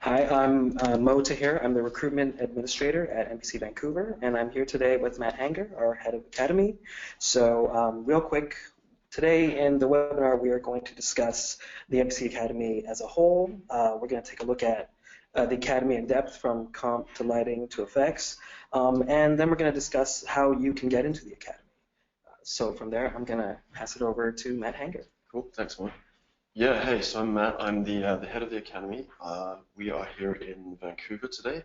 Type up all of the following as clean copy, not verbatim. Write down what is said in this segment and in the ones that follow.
Hi, I'm Mo Tahir. I'm the recruitment administrator at MPC Vancouver, and I'm here today with Matt Hanger, our head of Academy. So real quick, today in the webinar, we are going to discuss the MPC Academy as a whole. We're going to take a look at the Academy in depth from comp to lighting to effects, and then we're going to discuss how you can get into the Academy. So from there, I'm going to pass it over to Matt Hanger. Cool, thanks, Mo. Yeah, hey, so I'm Matt. I'm the head of the Academy. We are here in Vancouver today,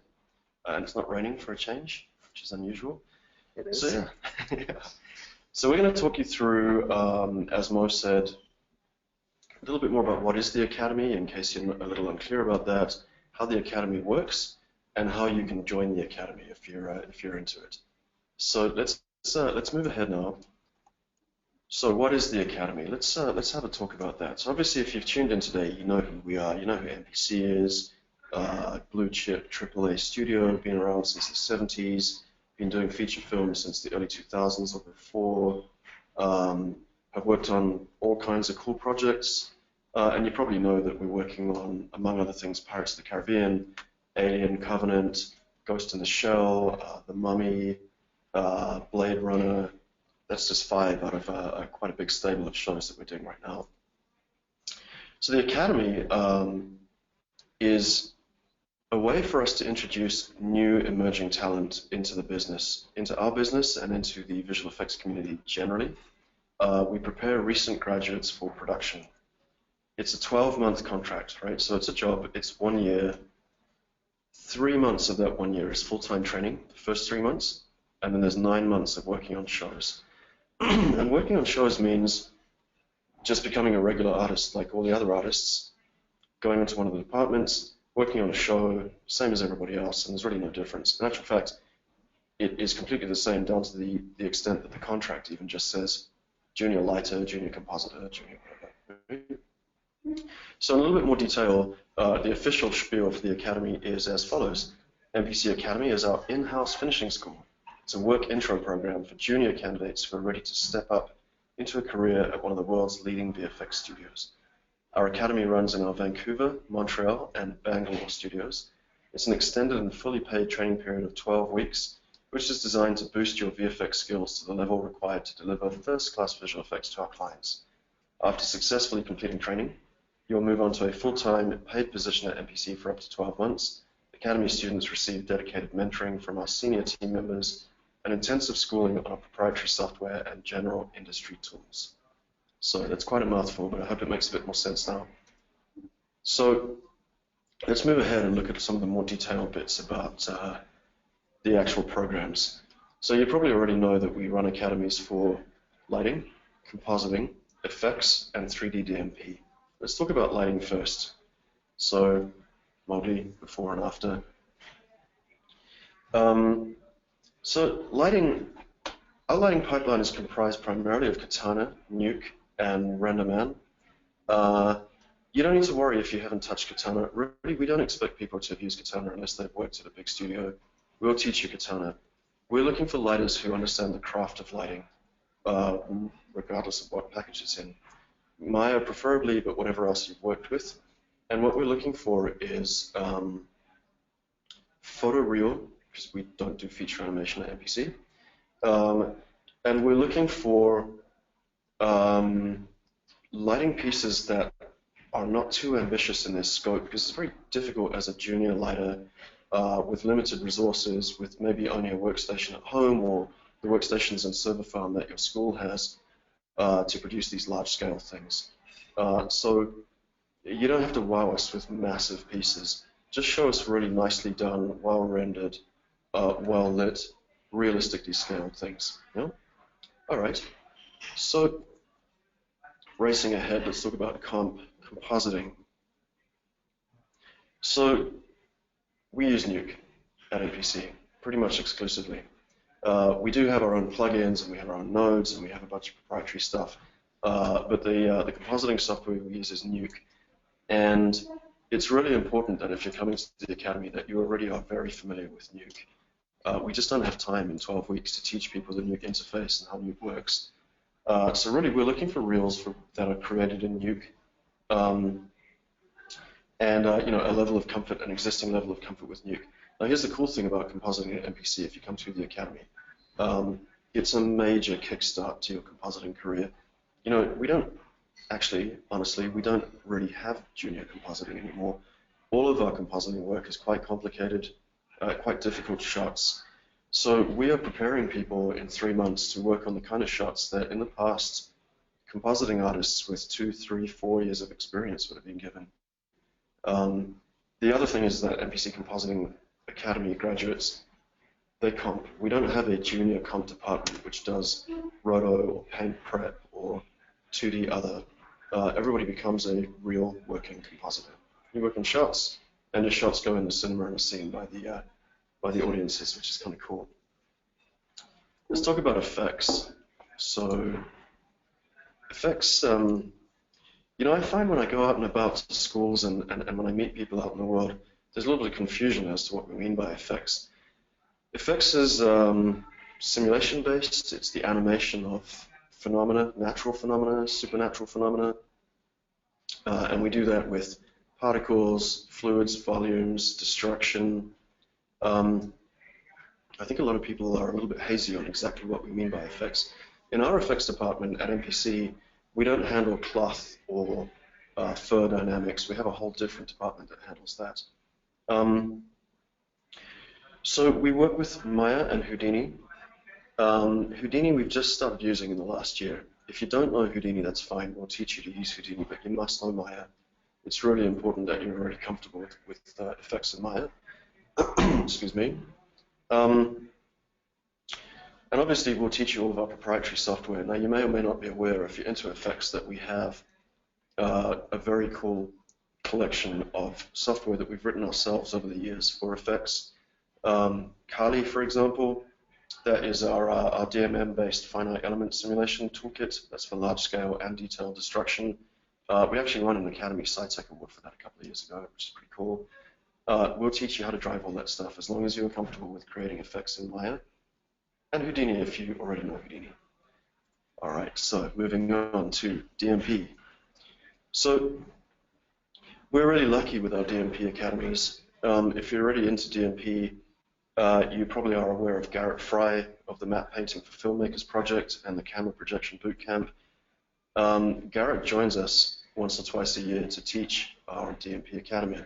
and it's not raining for a change, which is unusual. It is. So, yeah. Yeah. So we're going to talk you through, as Mo said, a little bit more about what is the Academy, in case you're a little unclear about that, how the Academy works, and how you can join the Academy if you're into it. So let's move ahead now. So what is the Academy? Let's have a talk about that. So obviously, if you've tuned in today, you know who we are. You know who MPC is. Blue chip AAA studio, been around since the 70s. Been doing feature films since the early 2000s or before. Have worked on all kinds of cool projects. And you probably know that we're working on, among other things, Pirates of the Caribbean, Alien Covenant, Ghost in the Shell, The Mummy, Blade Runner. That's just 5 out of quite a big stable of shows that we're doing right now. So the Academy is a way for us to introduce new emerging talent into the business, into our business and into the visual effects community generally. We prepare recent graduates for production. It's a 12-month contract, right? So it's a job, it's 1 year. 3 months of that 1 year is full-time training, the first 3 months, and then there's 9 months of working on shows. And working on shows means just becoming a regular artist like all the other artists, going into one of the departments, working on a show, same as everybody else, and there's really no difference. In actual fact, it is completely the same down to the extent that the contract even just says junior lighter, junior compositor, junior whatever. So in a little bit more detail, the official spiel for the Academy is as follows. MPC Academy is our in-house finishing school. It's a work intro program for junior candidates who are ready to step up into a career at one of the world's leading VFX studios. Our academy runs in our Vancouver, Montreal, and Bangalore studios. It's an extended and fully paid training period of 12 weeks, which is designed to boost your VFX skills to the level required to deliver first-class visual effects to our clients. After successfully completing training, you'll move on to a full-time paid position at MPC for up to 12 months. Academy students receive dedicated mentoring from our senior team members and intensive schooling on our proprietary software and general industry tools. So that's quite a mouthful, but I hope it makes a bit more sense now. So let's move ahead and look at some of the more detailed bits about the actual programs. So you probably already know that we run academies for lighting, compositing, effects, and 3D DMP. Let's talk about lighting first. So Modi, before and after. So lighting, our lighting pipeline is comprised primarily of Katana, Nuke, and RenderMan. You don't need to worry if you haven't touched Katana. Really, we don't expect people to have used Katana unless they've worked at a big studio. We'll teach you Katana. We're looking for lighters who understand the craft of lighting, regardless of what package it's in. Maya preferably, but whatever else you've worked with. And what we're looking for is photoreal, because we don't do feature animation at MPC. And we're looking for lighting pieces that are not too ambitious in their scope, because it's very difficult as a junior lighter with limited resources, with maybe only a workstation at home or the workstations and server farm that your school has to produce these large-scale things. So you don't have to wow us with massive pieces. Just show us really nicely done, well-rendered, well-lit, realistically scaled things. Yeah? All right. So racing ahead, let's talk about compositing. So we use Nuke at MPC pretty much exclusively. We do have our own plugins and we have our own nodes and we have a bunch of proprietary stuff. But the compositing software we use is Nuke. And it's really important that if you're coming to the Academy that you already are very familiar with Nuke. We just don't have time in 12 weeks to teach people the Nuke interface and how Nuke works. So really we're looking for reels that are created in Nuke. and you know, a level of comfort, an existing level of comfort with Nuke. Now, here's the cool thing about compositing at MPC. If you come through the academy, it's a major kickstart to your compositing career. You know, we don't actually, honestly, we don't really have junior compositing anymore. All of our compositing work is quite complicated, quite difficult shots. So we are preparing people in 3 months to work on the kind of shots that in the past, compositing artists with 2, 3, 4 years of experience would have been given. The other thing is that MPC Compositing Academy graduates, they comp. We don't have a junior comp department which does roto or paint prep or 2D other. Everybody becomes a real working compositor. You work on shots, and your shots go in the cinema and are seen by the audiences, which is kind of cool. Let's talk about effects. So effects, you know, I find when I go out and about to schools and when I meet people out in the world, there's a little bit of confusion as to what we mean by effects. Effects is simulation-based. It's the animation of phenomena, natural phenomena, supernatural phenomena, and we do that with particles, fluids, volumes, destruction. I think a lot of people are a little bit hazy on exactly what we mean by effects. In our effects department at MPC, we don't handle cloth or fur dynamics. We have a whole different department that handles that. So we work with Maya and Houdini. Houdini we've just started using in the last year. If you don't know Houdini, that's fine. We'll teach you to use Houdini, but you must know Maya. It's really important that you're already comfortable with effects in Maya. Excuse me. And obviously, we'll teach you all of our proprietary software. Now, you may or may not be aware, if you're into effects, that we have a very cool collection of software that we've written ourselves over the years for effects. Kali, for example, that is our DMM-based finite element simulation toolkit. That's for large-scale and detailed destruction. We actually won an Academy SciTech Award for that a couple of years ago, which is pretty cool. We'll teach you how to drive all that stuff as long as you're comfortable with creating effects in Maya. And Houdini if you already know Houdini. All right, so moving on to DMP. So we're really lucky with our DMP academies. If you're already into DMP, you probably are aware of Garrett Fry of the Map Painting for Filmmakers Project and the Camera Projection Bootcamp. Garrett joins us once or twice a year to teach our DMP Academy,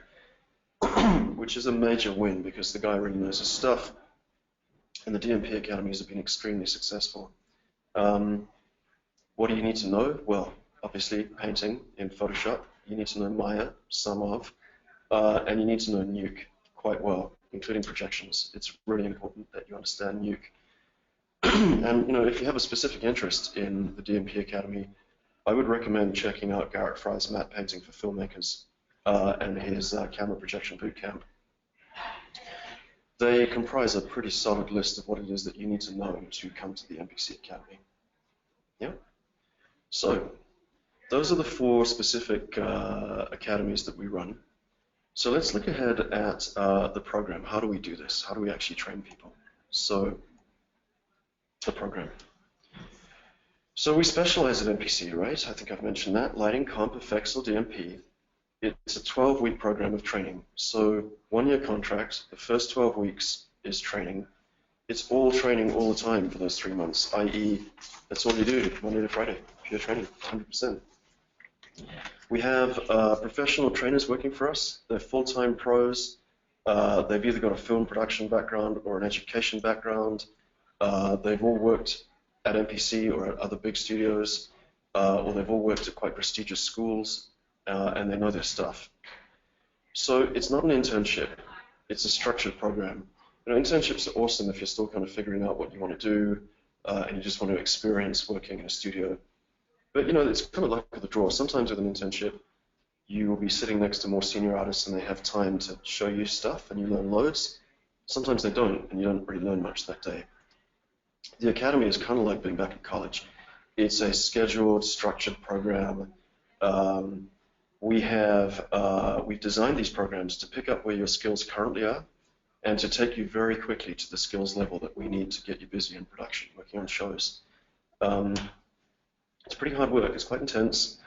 which is a major win because the guy really knows his stuff. And the DMP academies have been extremely successful. What do you need to know? Well, obviously painting in Photoshop. You need to know Maya, some of, and you need to know Nuke quite well, including projections. It's really important that you understand Nuke. And you know, if you have a specific interest in the DMP Academy, I would recommend checking out Garrett Fry's Map Painting for Filmmakers and his Camera Projection Bootcamp. They comprise a pretty solid list of what it is that you need to know to come to the MPC Academy. Yeah. So those are the 4 specific academies that we run. So let's look ahead at the program. How do we do this? How do we actually train people? So the program. So we specialize at MPC, right? I think I've mentioned that. Lighting, comp, effects, or DMP. It's a 12-week program of training. So 1-year contract, the first 12 weeks is training. It's all training all the time for those 3 months, i.e. that's all you do, Monday to Friday, pure training, 100%. We have professional trainers working for us. They're full-time pros. They've either got a film production background or an education background. They've all worked at MPC or at other big studios, or they've all worked at quite prestigious schools. And they know their stuff. So it's not an internship, it's a structured program. You know, internships are awesome if you're still kind of figuring out what you want to do and you just want to experience working in a studio. But you know, it's kind of luck of the draw. Sometimes with an internship, you will be sitting next to more senior artists and they have time to show you stuff and you learn loads. Sometimes they don't and you don't really learn much that day. The academy is kind of like being back in college. It's a scheduled, structured program. We've designed these programs to pick up where your skills currently are and to take you very quickly to the skills level that we need to get you busy in production, working on shows. It's pretty hard work. It's quite intense.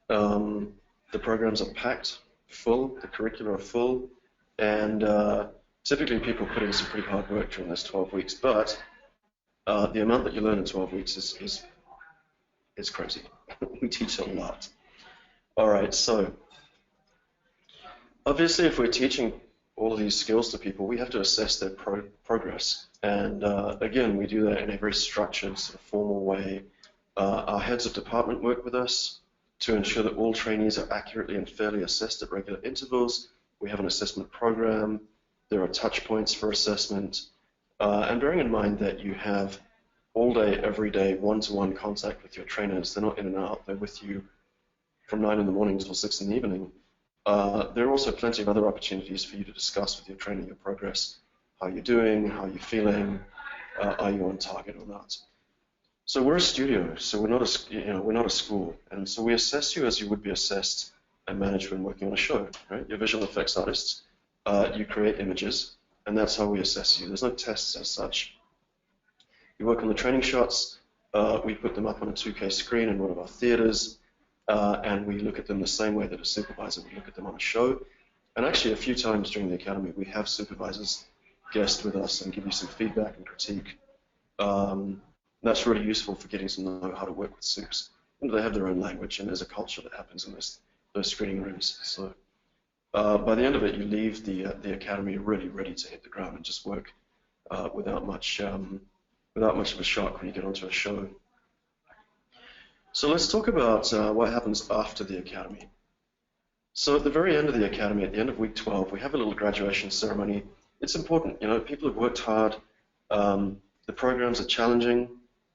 The programs are packed full, the curricula are full, and typically people put in some pretty hard work during those 12 weeks, but the amount that you learn in 12 weeks is crazy. We teach a lot. All right, so obviously if we're teaching all of these skills to people, we have to assess their progress. And again, we do that in a very structured, sort of formal way. Our heads of department work with us to ensure that all trainees are accurately and fairly assessed at regular intervals. We have an assessment program. There are touch points for assessment. And bearing in mind that you have all day, every day, one-to-one contact with your trainers. They're not in and out. They're with you from 9 in the morning until 6 in the evening. There are also plenty of other opportunities for you to discuss with your trainer your progress, how you're doing, how you're feeling, are you on target or not. So we're a studio, so we're not a school, and so we assess you as you would be assessed and managed when working on a show. Right? You're visual effects artists. You create images, and that's how we assess you. There's no tests as such. You work on the training shots. We put them up on a 2K screen in one of our theaters. And we look at them the same way that a supervisor would look at them on a show. And actually, a few times during the academy, we have supervisors guest with us and give you some feedback and critique. That's really useful for getting to know how to work with soups. And they have their own language, and there's a culture that happens in those screening rooms. So by the end of it, you leave the academy really ready to hit the ground and just work without much of a shock when you get onto a show. So let's talk about what happens after the academy. So at the very end of the academy, at the end of week 12, we have a little graduation ceremony. It's important, people have worked hard, the programs are challenging,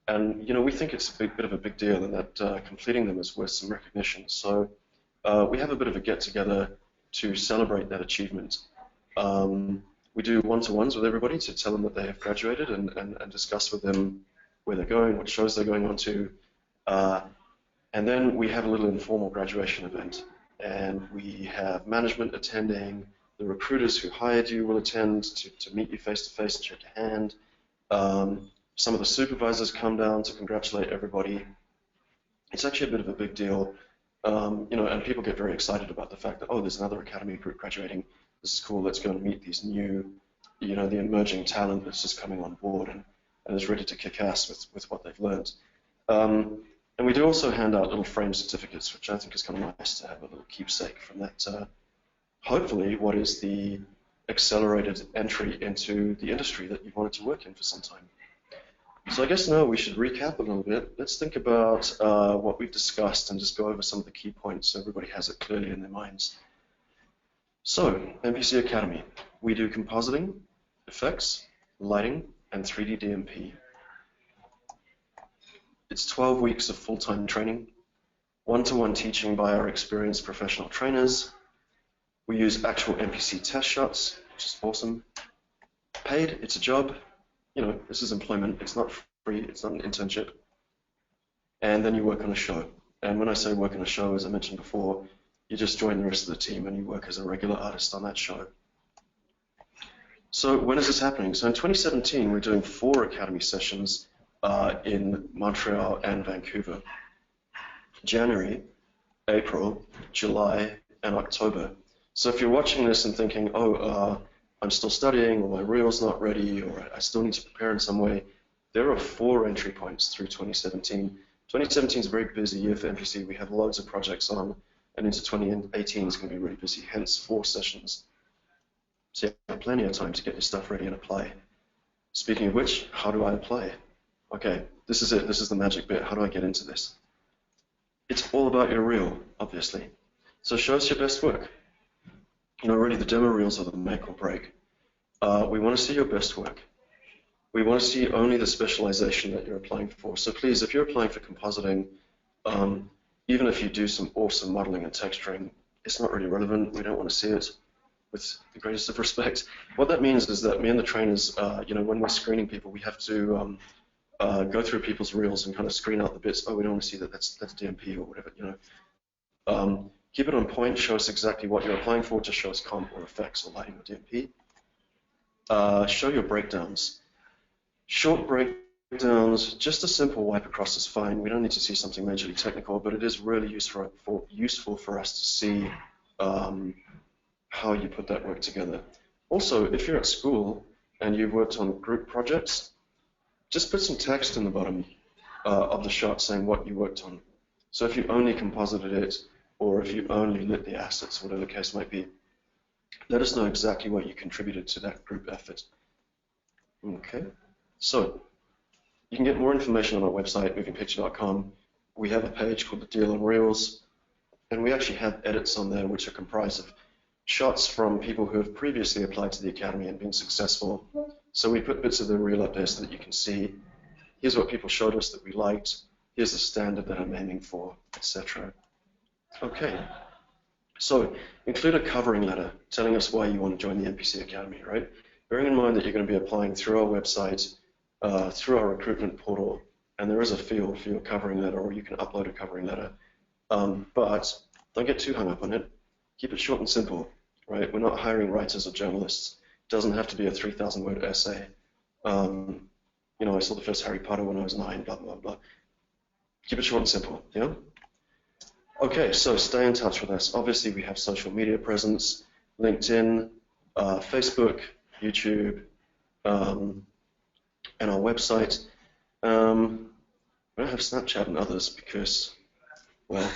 and we think it's a bit of a big deal, and that completing them is worth some recognition. So we have a bit of a get-together to celebrate that achievement. We do one-to-ones with everybody to tell them that they have graduated and discuss with them where they're going, what shows they're going on to. And then we have a little informal graduation event, and we have management attending, the recruiters who hired you will attend to meet you face-to-face and shake your hand. Some of the supervisors come down to congratulate everybody. It's actually a bit of a big deal, and people get very excited about the fact that, oh, there's another academy group graduating. This is cool. Let's go and meet these new, the emerging talent that's just coming on board and is ready to kick ass with what they've learned. And we do also hand out little frame certificates, which I think is kind of nice to have a little keepsake from that, hopefully, what is the accelerated entry into the industry that you've wanted to work in for some time. So I guess now we should recap a little bit. Let's think about what we've discussed and just go over some of the key points so everybody has it clearly in their minds. So, MPC Academy, we do compositing, effects, lighting, and 3D DMP. It's 12 weeks of full-time training, one-to-one teaching by our experienced professional trainers. We use actual MPC test shots, which is awesome. Paid, it's a job. This is employment. It's not free. It's not an internship. And then you work on a show. And when I say work on a show, as I mentioned before, you just join the rest of the team and you work as a regular artist on that show. So when is this happening? So in 2017, we're doing 4 academy sessions in Montreal and Vancouver. January, April, July, and October. So if you're watching this and thinking, oh, I'm still studying, or my reel's not ready, or I still need to prepare in some way, there are 4 entry points through 2017. 2017 is a very busy year for MPC. We have loads of projects on, and into 2018 is going to be really busy, hence 4 sessions. So you have plenty of time to get your stuff ready and apply. Speaking of which, how do I apply? Okay, this is it. This is the magic bit. How do I get into this? It's all about your reel, obviously. So show us your best work. Really the demo reels are the make or break. We want to see your best work. We want to see only the specialization that you're applying for. So please, if you're applying for compositing, even if you do some awesome modeling and texturing, it's not really relevant. We don't want to see it, with the greatest of respect. What that means is that me and the trainers, when we're screening people, we have to go through people's reels and kind of screen out the bits. Oh, we don't want to see that. That's DMP or whatever. Keep it on point. Show us exactly what you're applying for. Just show us comp or effects or lighting or DMP. Show your breakdowns. Short breakdowns. Just a simple wipe across is fine. We don't need to see something majorly technical, but it is really useful for us to see how you put that work together. Also, if you're at school and you've worked on group projects, just put some text in the bottom of the shot saying what you worked on. So if you only composited it, or if you only lit the assets, whatever the case might be, let us know exactly what you contributed to that group effort. Okay, so you can get more information on our website, movingpicture.com. We have a page called the Deal on Reels, and we actually have edits on there which are comprised of shots from people who have previously applied to the Academy and been successful. So we put bits of the reel up there so that you can see, here's what people showed us that we liked, here's the standard that I'm aiming for, etc. Okay, so include a covering letter telling us why you want to join the MPC Academy, right? Bearing in mind that you're going to be applying through our website, through our recruitment portal, and there is a field for your covering letter, or you can upload a covering letter. But don't get too hung up on it. Keep it short and simple, right? We're not hiring writers or journalists. It doesn't have to be a 3,000-word essay. You know, I saw the first Harry Potter when I was 9, blah, blah, blah. Keep it short and simple, yeah? Okay, so stay in touch with us. Obviously, we have social media presence, LinkedIn, Facebook, YouTube, and our website. We don't have Snapchat and others because, well,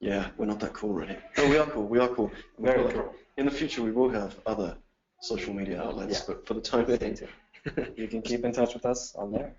yeah, we're not that cool, really. No, we are cool. We are cool. Very cool. In the future, we will have other social media outlets, but for the time being, You can keep in touch with us on there.